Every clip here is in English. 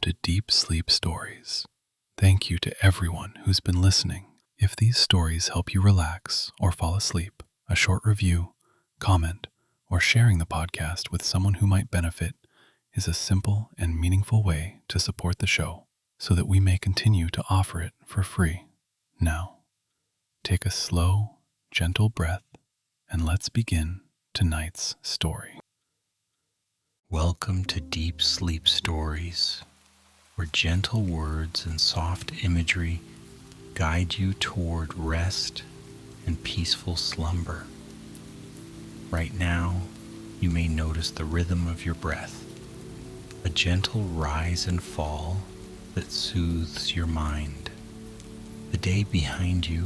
to Deep Sleep Stories. Thank you to everyone who's been listening. If these stories help you relax or fall asleep, a short review, comment, or sharing the podcast with someone who might benefit is a simple and meaningful way to support the show so that we may continue to offer it for free. Now, take a slow, gentle breath and let's begin tonight's story. Welcome to Deep Sleep Stories, where gentle words and soft imagery guide you toward rest and peaceful slumber. Right now, you may notice the rhythm of your breath, a gentle rise and fall that soothes your mind. The day behind you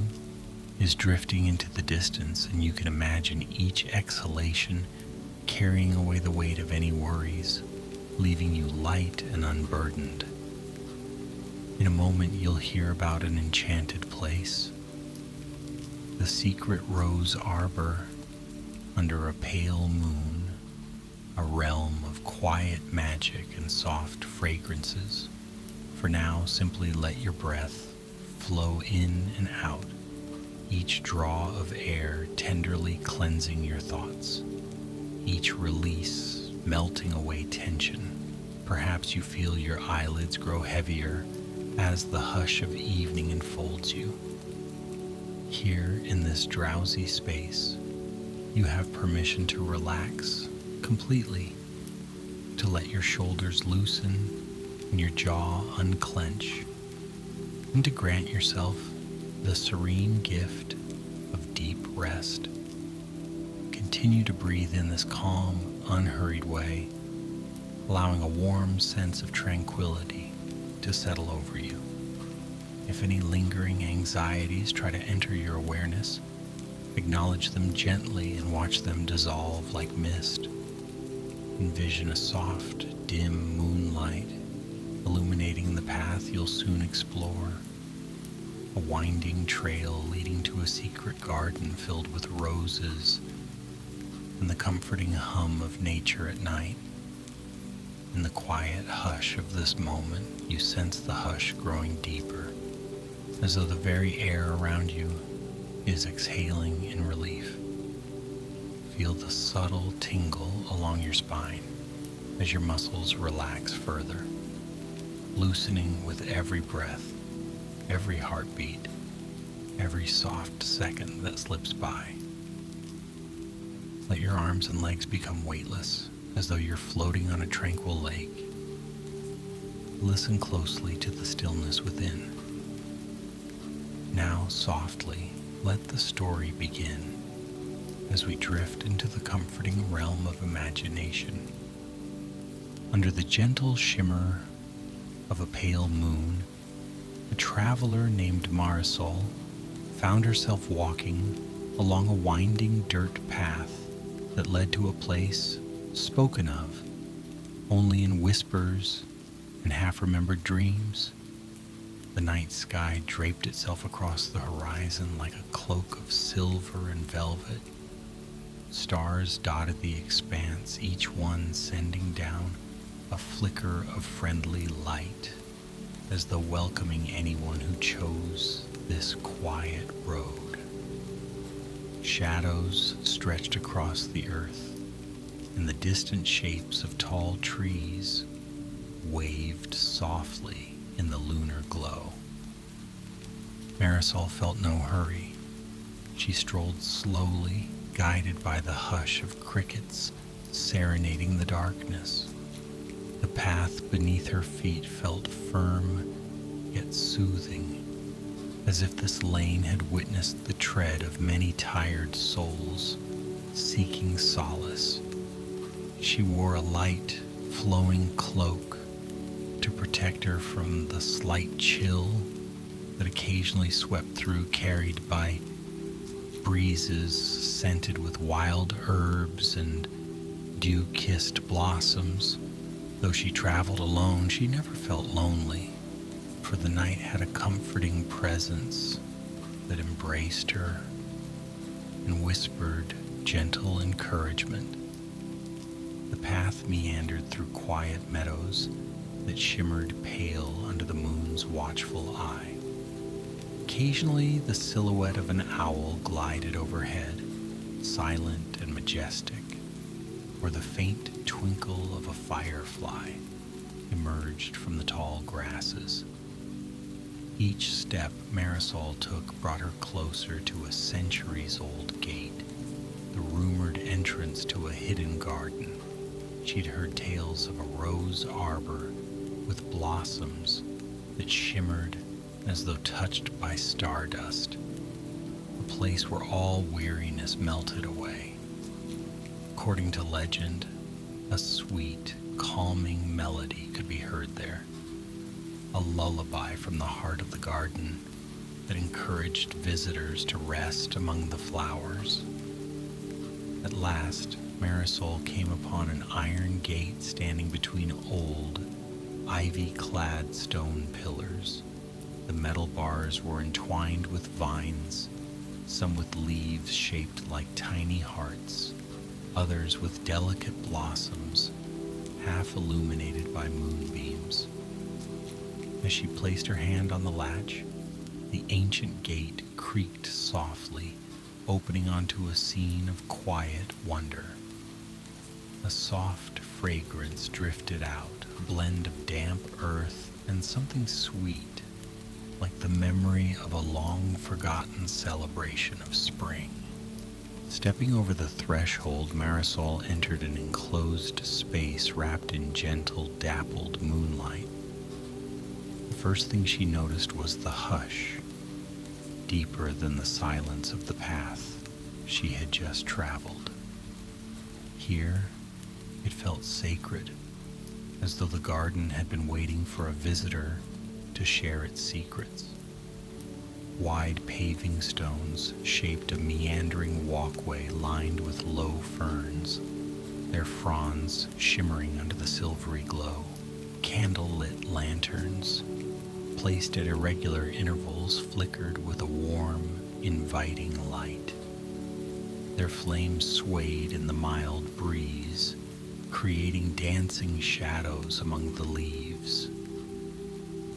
is drifting into the distance, and you can imagine each exhalation carrying away the weight of any worries, leaving you light and unburdened. In a moment, you'll hear about an enchanted place, the Secret Rose Arbor under a pale moon, a realm of quiet magic and soft fragrances. For now, simply let your breath flow in and out, each draw of air tenderly cleansing your thoughts, each release melting away tension. Perhaps you feel your eyelids grow heavier as the hush of evening enfolds you. Here in this drowsy space, you have permission to relax completely, to let your shoulders loosen and your jaw unclench, and to grant yourself the serene gift of deep rest. Continue to breathe in this calm, unhurried way, allowing a warm sense of tranquility to settle over you. If any lingering anxieties try to enter your awareness, acknowledge them gently and watch them dissolve like mist. Envision a soft, dim moonlight illuminating the path you'll soon explore, a winding trail leading to a secret garden filled with roses and the comforting hum of nature at night. In the quiet hush of this moment, you sense the hush growing deeper, as though the very air around you is exhaling in relief. Feel the subtle tingle along your spine as your muscles relax further, loosening with every breath, every heartbeat, every soft second that slips by. Let your arms and legs become weightless, as though you're floating on a tranquil lake. Listen closely to the stillness within. Now, softly, let the story begin as we drift into the comforting realm of imagination. Under the gentle shimmer of a pale moon, a traveler named Marisol found herself walking along a winding dirt path that led to a place spoken of only in whispers and half-remembered dreams. The night sky draped itself across the horizon like a cloak of silver and velvet. Stars dotted the expanse, each one sending down a flicker of friendly light, as though welcoming anyone who chose this quiet road. Shadows stretched across the earth, and the distant shapes of tall trees waved softly in the lunar glow. Marisol felt no hurry. She strolled slowly, guided by the hush of crickets serenading the darkness. The path beneath her feet felt firm yet soothing, as if this lane had witnessed the tread of many tired souls seeking solace. She wore a light, flowing cloak to protect her from the slight chill that occasionally swept through, carried by breezes scented with wild herbs and dew-kissed blossoms. Though she traveled alone, she never felt lonely, for the night had a comforting presence that embraced her and whispered gentle encouragement. The path meandered through quiet meadows that shimmered pale under the moon's watchful eye. Occasionally, the silhouette of an owl glided overhead, silent and majestic, or the faint twinkle of a firefly emerged from the tall grasses. Each step Marisol took brought her closer to a centuries-old gate, the rumored entrance to a hidden garden. She'd heard tales of a rose arbor with blossoms that shimmered as though touched by stardust, a place where all weariness melted away. According to legend, a sweet, calming melody could be heard there, a lullaby from the heart of the garden that encouraged visitors to rest among the flowers. At last, Marisol came upon an iron gate standing between old, ivy-clad stone pillars. The metal bars were entwined with vines, some with leaves shaped like tiny hearts, others with delicate blossoms, half illuminated by moonbeams. As she placed her hand on the latch, the ancient gate creaked softly, opening onto a scene of quiet wonder. A soft fragrance drifted out, a blend of damp earth and something sweet, like the memory of a long-forgotten celebration of spring. Stepping over the threshold, Marisol entered an enclosed space wrapped in gentle, dappled moonlight. The first thing she noticed was the hush, deeper than the silence of the path she had just traveled. Here, it felt sacred, as though the garden had been waiting for a visitor to share its secrets. Wide paving stones shaped a meandering walkway lined with low ferns, their fronds shimmering under the silvery glow. Candle-lit lanterns, placed at irregular intervals, flickered with a warm, inviting light. Their flames swayed in the mild breeze, creating dancing shadows among the leaves.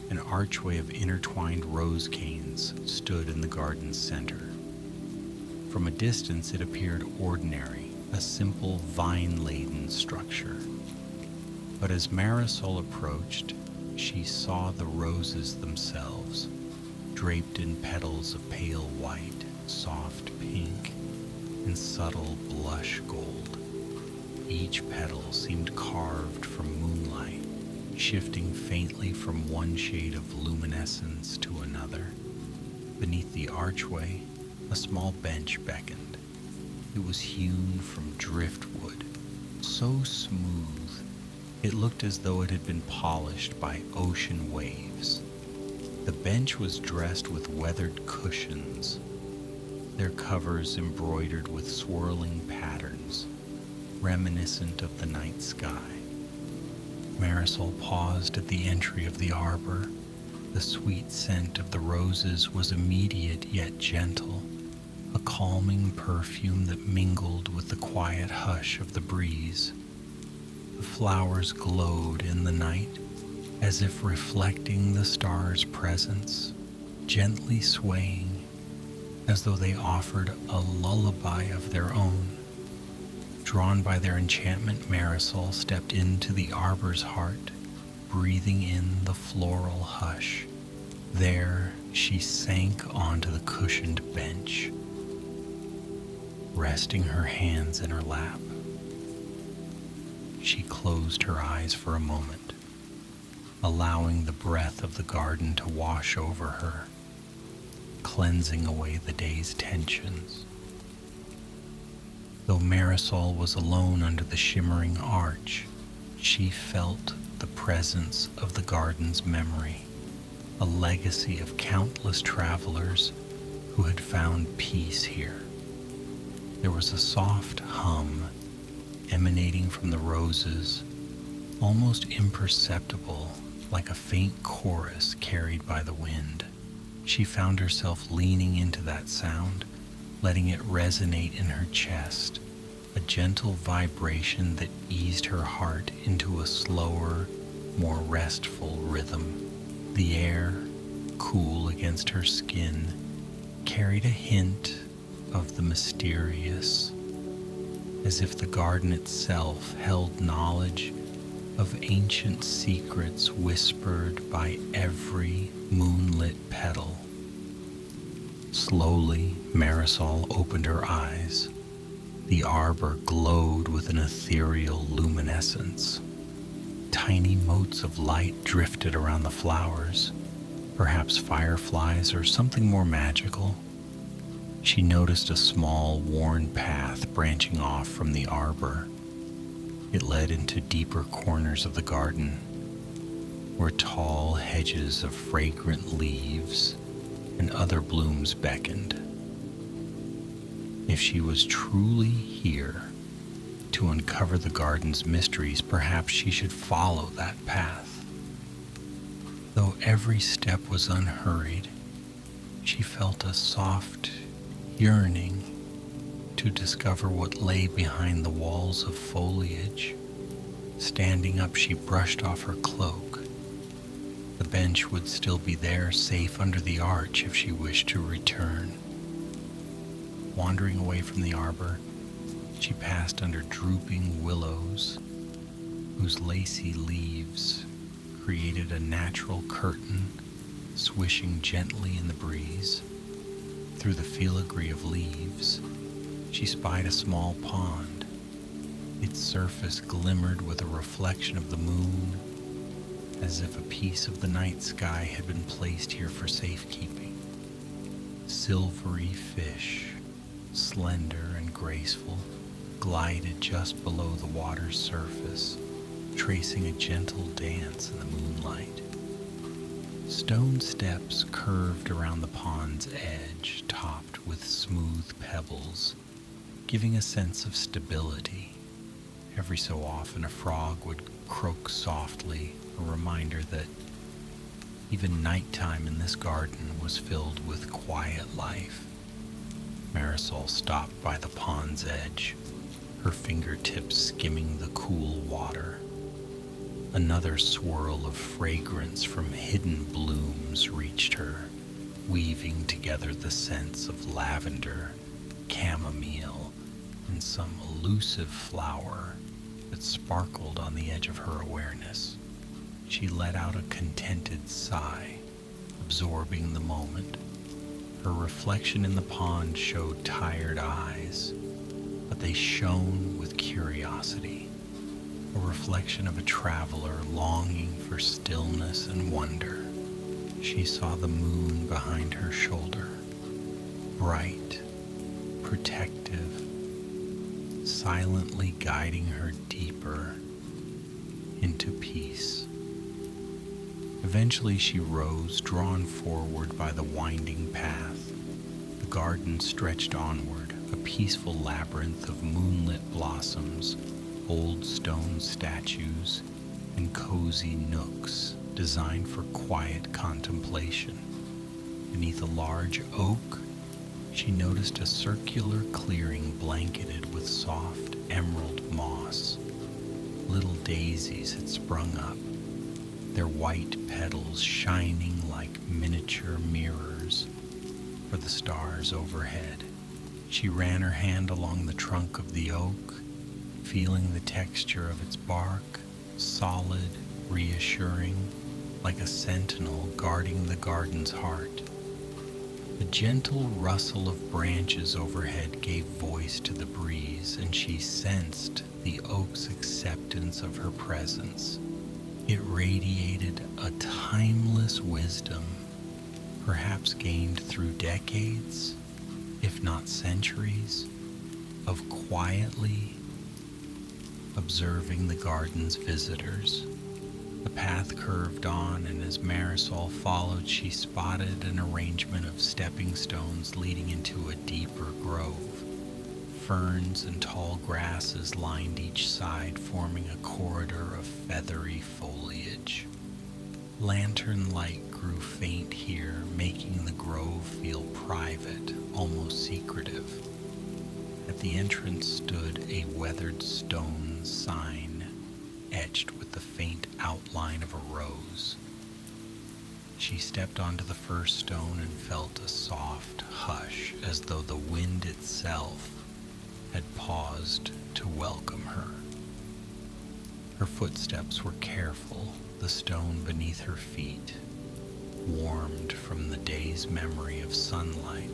An archway of intertwined rose canes stood in the garden's center. From a distance, it appeared ordinary, a simple vine-laden structure. But as Marisol approached, she saw the roses themselves, draped in petals of pale white, soft pink, and subtle blush gold. Each petal seemed carved from moonlight, shifting faintly from one shade of luminescence to another. Beneath the archway, a small bench beckoned. It was hewn from driftwood, so smooth it looked as though it had been polished by ocean waves. The bench was dressed with weathered cushions, their covers embroidered with swirling patterns, reminiscent of the night sky. Marisol paused at the entry of the arbor. The sweet scent of the roses was immediate yet gentle, a calming perfume that mingled with the quiet hush of the breeze. The flowers glowed in the night, as if reflecting the stars' presence, gently swaying, as though they offered a lullaby of their own. Drawn by their enchantment, Marisol stepped into the arbor's heart, breathing in the floral hush. There, she sank onto the cushioned bench, resting her hands in her lap. She closed her eyes for a moment, allowing the breath of the garden to wash over her, cleansing away the day's tensions. Though Marisol was alone under the shimmering arch, she felt the presence of the garden's memory, a legacy of countless travelers who had found peace here. There was a soft hum emanating from the roses, almost imperceptible, like a faint chorus carried by the wind. She found herself leaning into that sound, letting it resonate in her chest, a gentle vibration that eased her heart into a slower, more restful rhythm. The air, cool against her skin, carried a hint of the mysterious, as if the garden itself held knowledge of ancient secrets whispered by every moonlit petal. Slowly, Marisol opened her eyes. The arbor glowed with an ethereal luminescence. Tiny motes of light drifted around the flowers, perhaps fireflies or something more magical. She noticed a small, worn path branching off from the arbor. It led into deeper corners of the garden, where tall hedges of fragrant leaves and other blooms beckoned. If she was truly here to uncover the garden's mysteries, perhaps she should follow that path. Though every step was unhurried, she felt a soft yearning to discover what lay behind the walls of foliage. Standing up, she brushed off her cloak. The bench would still be there, safe under the arch if she wished to return. Wandering away from the arbor, she passed under drooping willows whose lacy leaves created a natural curtain swishing gently in the breeze. Through the filigree of leaves, she spied a small pond. Its surface glimmered with a reflection of the moon, as if a piece of the night sky had been placed here for safekeeping. Silvery fish, slender and graceful, glided just below the water's surface, tracing a gentle dance in the moonlight. Stone steps curved around the pond's edge, topped with smooth pebbles, giving a sense of stability. Every so often a frog would croak softly, a reminder that even nighttime in this garden was filled with quiet life. Marisol stopped by the pond's edge, her fingertips skimming the cool water. Another swirl of fragrance from hidden blooms reached her, weaving together the scents of lavender, chamomile, and some elusive flower that sparkled on the edge of her awareness. She let out a contented sigh, absorbing the moment. Her reflection in the pond showed tired eyes, but they shone with curiosity, a reflection of a traveler longing for stillness and wonder. She saw the moon behind her shoulder, bright, protective, silently guiding her deeper into peace. Eventually she rose, drawn forward by the winding path. The garden stretched onward, a peaceful labyrinth of moonlit blossoms, old stone statues, and cozy nooks designed for quiet contemplation. Beneath a large oak, she noticed a circular clearing blanketed with soft emerald moss. Little daisies had sprung up, their white petals shining like miniature mirrors for the stars overhead. She ran her hand along the trunk of the oak, feeling the texture of its bark, solid, reassuring, like a sentinel guarding the garden's heart. A gentle rustle of branches overhead gave voice to the breeze, and she sensed the oak's acceptance of her presence. It radiated a timeless wisdom, perhaps gained through decades, if not centuries, of quietly observing the garden's visitors. The path curved on, and as Marisol followed, she spotted an arrangement of stepping stones leading into a deeper grove. Ferns and tall grasses lined each side, forming a corridor of feathery foliage. Lantern light grew faint here, making the grove feel private, almost secretive. At the entrance stood a weathered stone sign, etched with the faint outline of a rose. She stepped onto the first stone and felt a soft hush, as though the wind itself had paused to welcome her. Her footsteps were careful, the stone beneath her feet warmed from the day's memory of sunlight,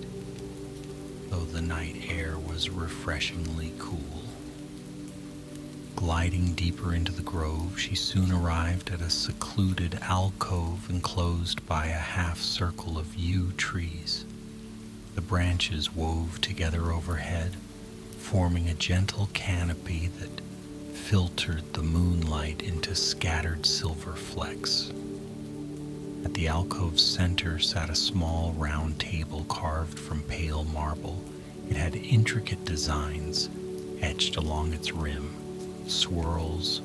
though the night air was refreshingly cool. Gliding deeper into the grove, she soon arrived at a secluded alcove enclosed by a half-circle of yew trees. The branches wove together overhead, forming a gentle canopy that filtered the moonlight into scattered silver flecks. At the alcove's center sat a small round table carved from pale marble. It had intricate designs etched along its rim, swirls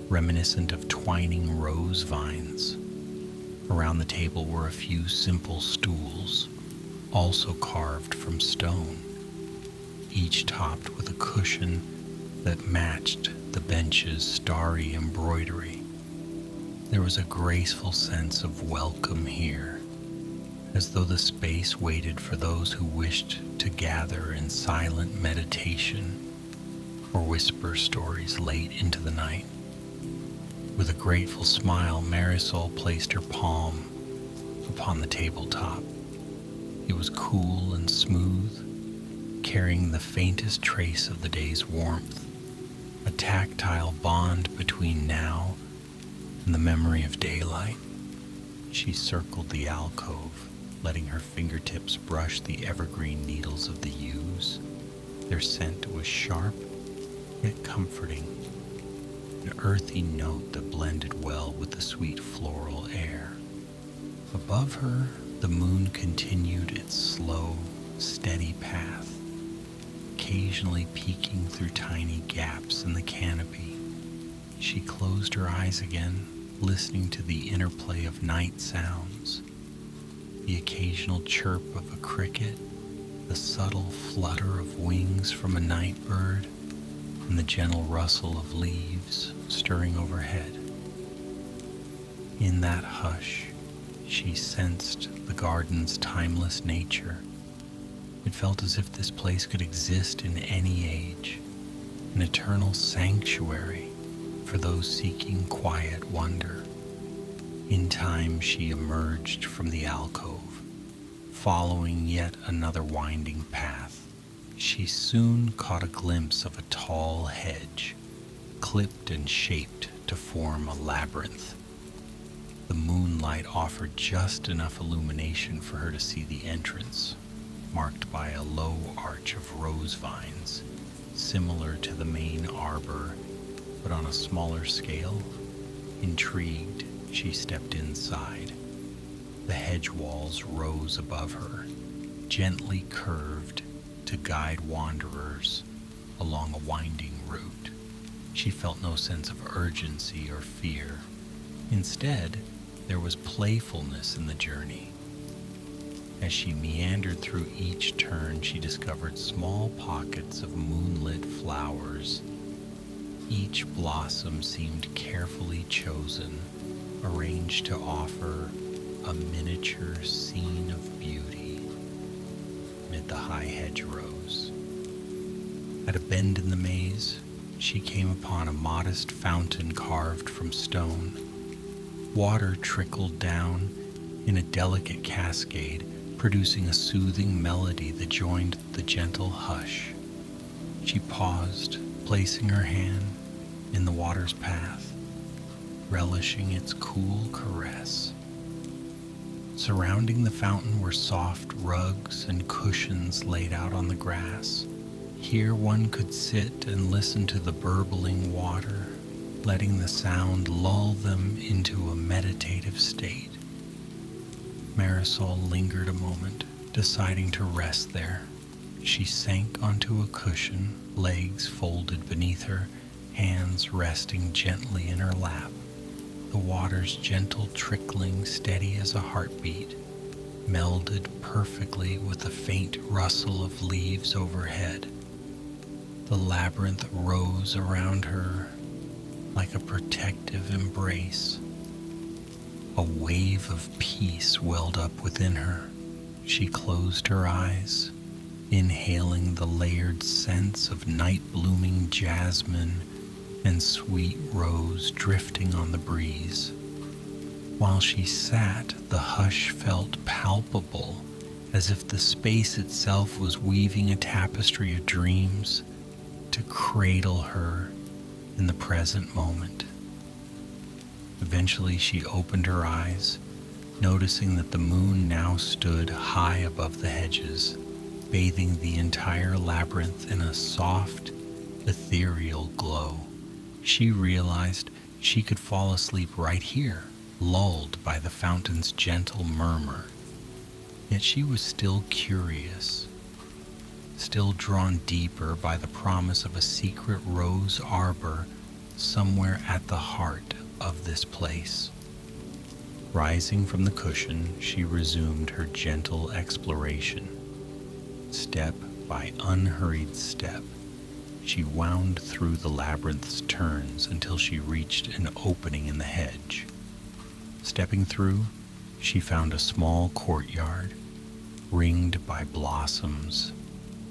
reminiscent of twining rose vines. Around the table were a few simple stools, also carved from stone, each topped with a cushion that matched the bench's starry embroidery. There was a graceful sense of welcome here, as though the space waited for those who wished to gather in silent meditation or whisper stories late into the night. With a grateful smile, Marisol placed her palm upon the tabletop. It was cool and smooth, carrying the faintest trace of the day's warmth, a tactile bond between now and the memory of daylight. She circled the alcove, letting her fingertips brush the evergreen needles of the yews. Their scent was sharp yet comforting, an earthy note that blended well with the sweet floral air. Above her, the moon continued its slow, steady path, occasionally peeking through tiny gaps in the canopy. She closed her eyes again, listening to the interplay of night sounds, the occasional chirp of a cricket, the subtle flutter of wings from a night bird, and the gentle rustle of leaves stirring overhead. In that hush, she sensed the garden's timeless nature. It felt as if this place could exist in any age, an eternal sanctuary for those seeking quiet wonder. In time, she emerged from the alcove, following yet another winding path. She soon caught a glimpse of a tall hedge, clipped and shaped to form a labyrinth. The moonlight offered just enough illumination for her to see the entrance, marked by a low arch of rose vines, similar to the main arbor, but on a smaller scale. Intrigued, she stepped inside. The hedge walls rose above her, gently curved to guide wanderers along a winding route. She felt no sense of urgency or fear. Instead, there was playfulness in the journey. As she meandered through each turn, she discovered small pockets of moonlit flowers. Each blossom seemed carefully chosen, arranged to offer a miniature scene of beauty amid the high hedgerows. At a bend in the maze, she came upon a modest fountain carved from stone. Water trickled down in a delicate cascade, producing a soothing melody that joined the gentle hush. She paused, placing her hand in the water's path, relishing its cool caress. Surrounding the fountain were soft rugs and cushions laid out on the grass. Here one could sit and listen to the burbling water, letting the sound lull them into a meditative state. Marisol lingered a moment, deciding to rest there. She sank onto a cushion, legs folded beneath her, hands resting gently in her lap. The water's gentle trickling, steady as a heartbeat, melded perfectly with the faint rustle of leaves overhead. The labyrinth rose around her, like a protective embrace. A wave of peace welled up within her. She closed her eyes, inhaling the layered scents of night-blooming jasmine and sweet rose drifting on the breeze. While she sat, the hush felt palpable, as if the space itself was weaving a tapestry of dreams to cradle her in the present moment. Eventually she opened her eyes, noticing that the moon now stood high above the hedges, bathing the entire labyrinth in a soft, ethereal glow. She realized she could fall asleep right here, lulled by the fountain's gentle murmur. Yet she was still curious, still drawn deeper by the promise of a secret rose arbor somewhere at the heart of this place. Rising from the cushion, she resumed her gentle exploration. Step by unhurried step, she wound through the labyrinth's turns until she reached an opening in the hedge. Stepping through, she found a small courtyard, ringed by blossoms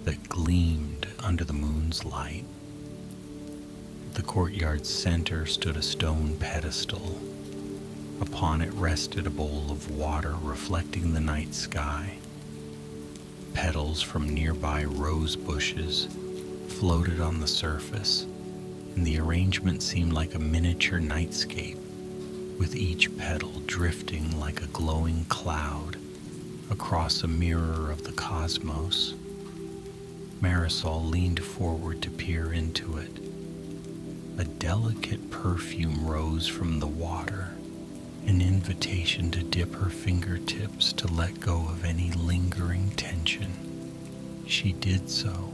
that gleamed under the moon's light. At the courtyard's center stood a stone pedestal. Upon it rested a bowl of water reflecting the night sky. Petals from nearby rose bushes floated on the surface, and the arrangement seemed like a miniature nightscape, with each petal drifting like a glowing cloud across a mirror of the cosmos. Marisol leaned forward to peer into it. A delicate perfume rose from the water, an invitation to dip her fingertips to let go of any lingering tension. She did so,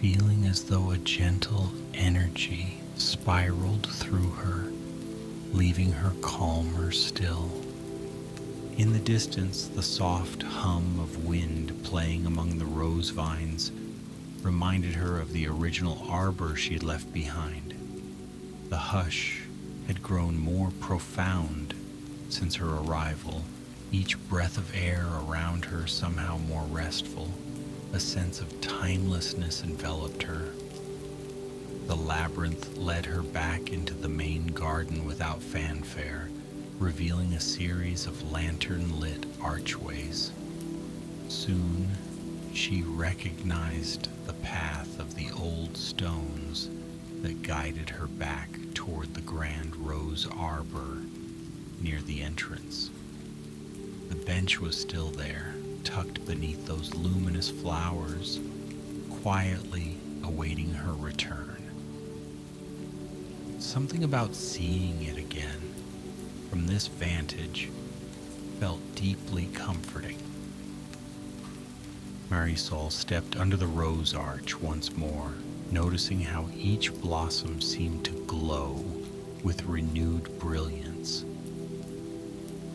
feeling as though a gentle energy spiraled through her, leaving her calmer still. In the distance, the soft hum of wind playing among the rose vines reminded her of the original arbor she had left behind. The hush had grown more profound since her arrival, each breath of air around her somehow more restful. A sense of timelessness enveloped her. The labyrinth led her back into the main garden without fanfare, revealing a series of lantern-lit archways. Soon, she recognized the path of the old stones that guided her back toward the grand rose arbor near the entrance. The bench was still there, tucked beneath those luminous flowers, quietly awaiting her return. Something about seeing it again from this vantage felt deeply comforting. Marisol stepped under the rose arch once more, noticing how each blossom seemed to glow with renewed brilliance.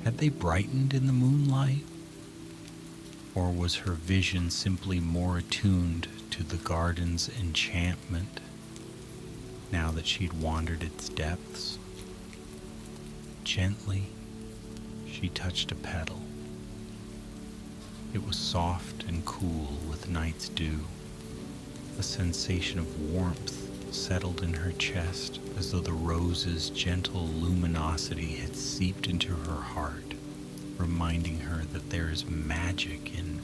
Had they brightened in the moonlight? Or was her vision simply more attuned to the garden's enchantment now that she'd wandered its depths? Gently, she touched a petal. It was soft and cool with night's dew. A sensation of warmth settled in her chest as though the rose's gentle luminosity had seeped into her heart, reminding her that there is magic in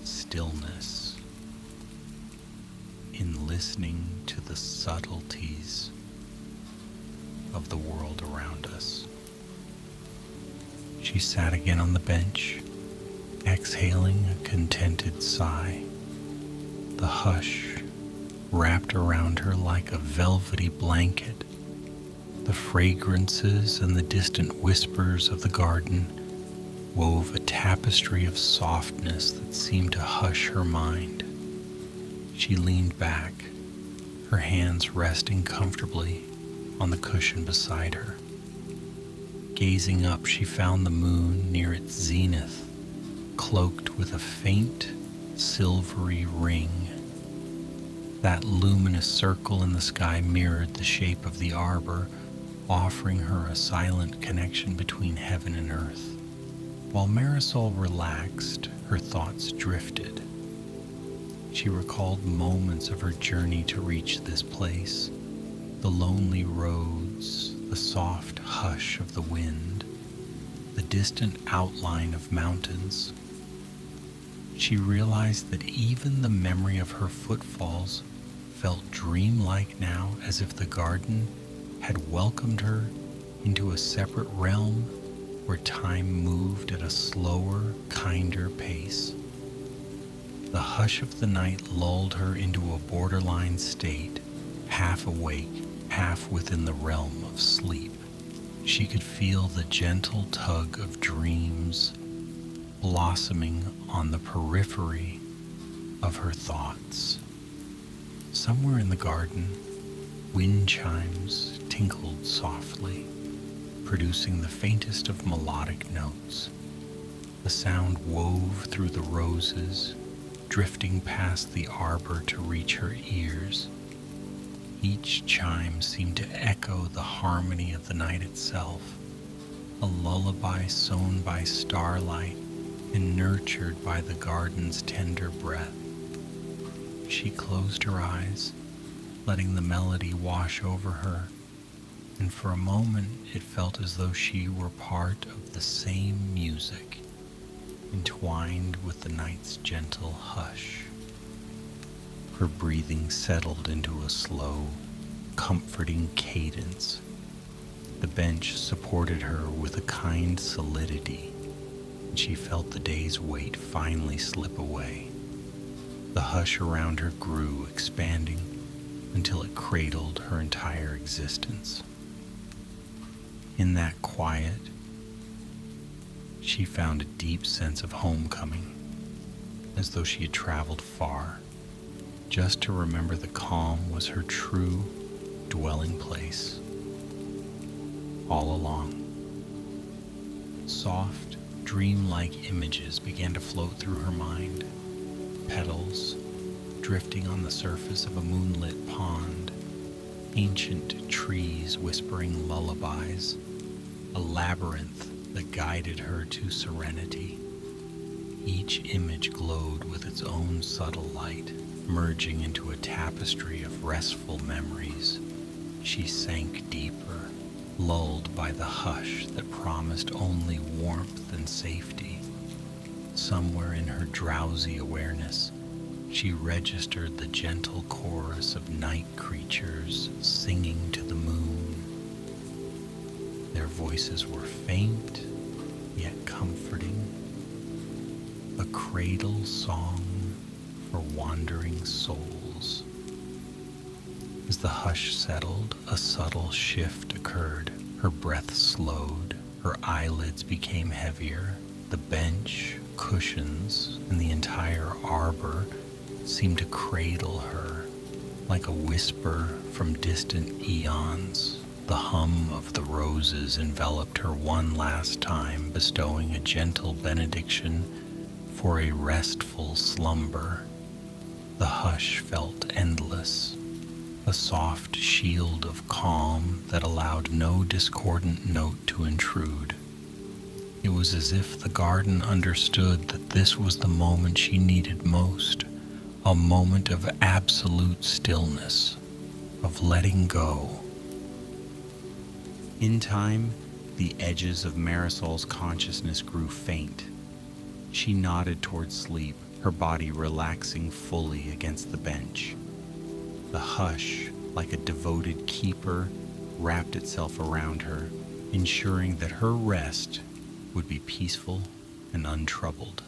stillness, in listening to the subtleties of the world around us. She sat again on the bench, exhaling a contented sigh. The hush wrapped around her like a velvety blanket. The fragrances and the distant whispers of the garden wove a tapestry of softness that seemed to hush her mind. She leaned back, her hands resting comfortably on the cushion beside her. Gazing up, she found the moon near its zenith, cloaked with a faint, silvery ring. That luminous circle in the sky mirrored the shape of the arbor, offering her a silent connection between heaven and earth. While Marisol relaxed, her thoughts drifted. She recalled moments of her journey to reach this place, the lonely roads, the soft hush of the wind, the distant outline of mountains. She realized that even the memory of her footfalls felt dreamlike now, as if the garden had welcomed her into a separate realm where time moved at a slower, kinder pace. The hush of the night lulled her into a borderline state, half awake, half within the realm of sleep. She could feel the gentle tug of dreams blossoming on the periphery of her thoughts. Somewhere in the garden, wind chimes tinkled softly, producing the faintest of melodic notes. The sound wove through the roses, drifting past the arbor to reach her ears. Each chime seemed to echo the harmony of the night itself, a lullaby sown by starlight and nurtured by the garden's tender breath. She closed her eyes, letting the melody wash over her, and for a moment it felt as though she were part of the same music, entwined with the night's gentle hush. Her breathing settled into a slow, comforting cadence. The bench supported her with a kind solidity, and she felt the day's weight finally slip away. The hush around her grew, expanding until it cradled her entire existence. In that quiet, she found a deep sense of homecoming, as though she had traveled far, just to remember the calm was her true dwelling place all along. Soft, dreamlike images began to float through her mind. Petals drifting on the surface of a moonlit pond, ancient trees whispering lullabies, a labyrinth that guided her to serenity. Each image glowed with its own subtle light, merging into a tapestry of restful memories. She sank deeper, lulled by the hush that promised only warmth and safety. Somewhere in her drowsy awareness, she registered the gentle chorus of night creatures singing to the moon. Their voices were faint, yet comforting, a cradle song for wandering souls. As the hush settled, a subtle shift occurred. Her breath slowed, her eyelids became heavier. The bench, cushions, and the entire arbor seemed to cradle her like a whisper from distant eons. The hum of the roses enveloped her one last time, bestowing a gentle benediction for a restful slumber. The hush felt endless, a soft shield of calm that allowed no discordant note to intrude. It was as if the garden understood that this was the moment she needed most, a moment of absolute stillness, of letting go. In time, the edges of Marisol's consciousness grew faint. She nodded toward sleep, her body relaxing fully against the bench. The hush, like a devoted keeper, wrapped itself around her, ensuring that her rest would be peaceful and untroubled.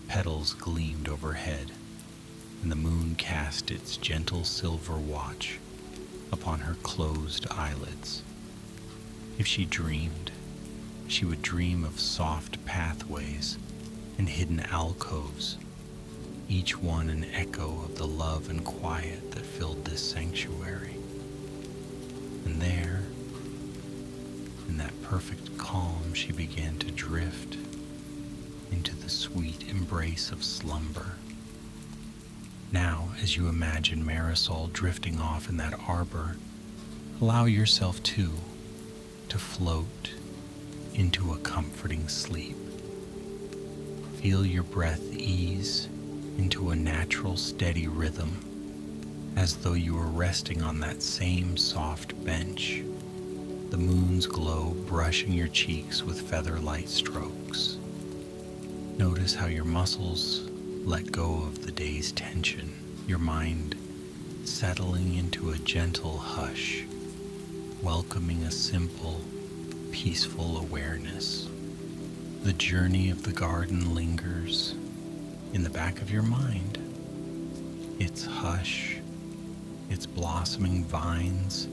Petals gleamed overhead, and the moon cast its gentle silver watch upon her closed eyelids. If she dreamed, she would dream of soft pathways and hidden alcoves, each one an echo of the love and quiet that filled this sanctuary. And there, in that perfect calm, she began to drift into the sweet embrace of slumber. Now, as you imagine Marisol drifting off in that arbor, allow yourself to float into a comforting sleep. Feel your breath ease into a natural, steady rhythm, as though you were resting on that same soft bench, the moon's glow brushing your cheeks with feather-light strokes. Notice how your muscles let go of the day's tension, your mind settling into a gentle hush, welcoming a simple, peaceful awareness. The journey of the garden lingers in the back of your mind. Its hush, its blossoming vines,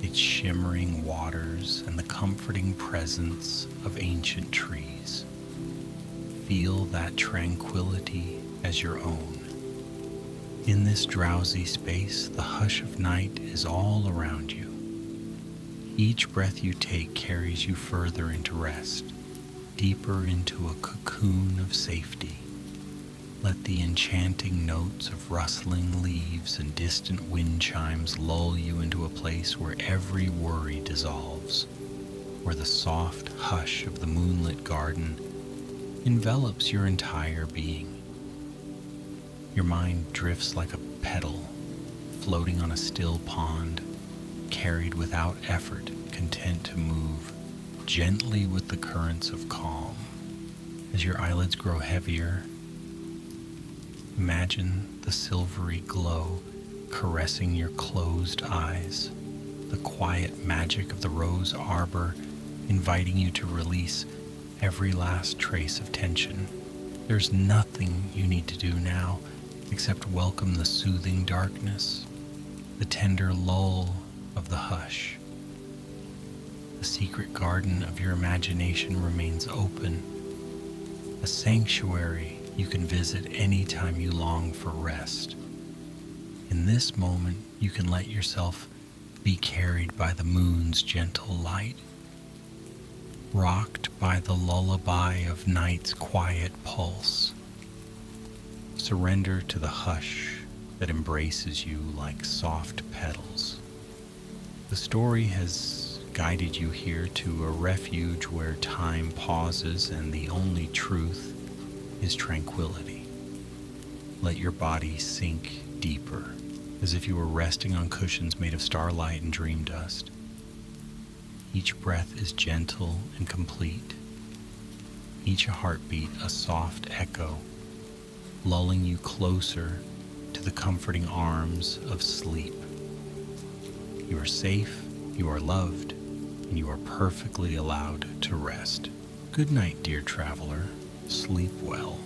its shimmering waters, and the comforting presence of ancient trees. Feel that tranquility as your own. In this drowsy space, the hush of night is all around you. Each breath you take carries you further into rest, deeper into a cocoon of safety. Let the enchanting notes of rustling leaves and distant wind chimes lull you into a place where every worry dissolves, where the soft hush of the moonlit garden envelops your entire being. Your mind drifts like a petal, floating on a still pond, carried without effort, content to move gently with the currents of calm. As your eyelids grow heavier, imagine the silvery glow caressing your closed eyes, the quiet magic of the rose arbor inviting you to release every last trace of tension. There's nothing you need to do now except welcome the soothing darkness, the tender lull of the hush. The secret garden of your imagination remains open, a sanctuary you can visit anytime you long for rest. In this moment, you can let yourself be carried by the moon's gentle light, rocked by the lullaby of night's quiet pulse. Surrender to the hush that embraces you like soft petals. The story has guided you here to a refuge where time pauses and the only truth is tranquility. Let your body sink deeper, as if you were resting on cushions made of starlight and dream dust. Each breath is gentle and complete, each heartbeat a soft echo, lulling you closer to the comforting arms of sleep. You are safe, you are loved, and you are perfectly allowed to rest. Good night, dear traveler. Sleep well.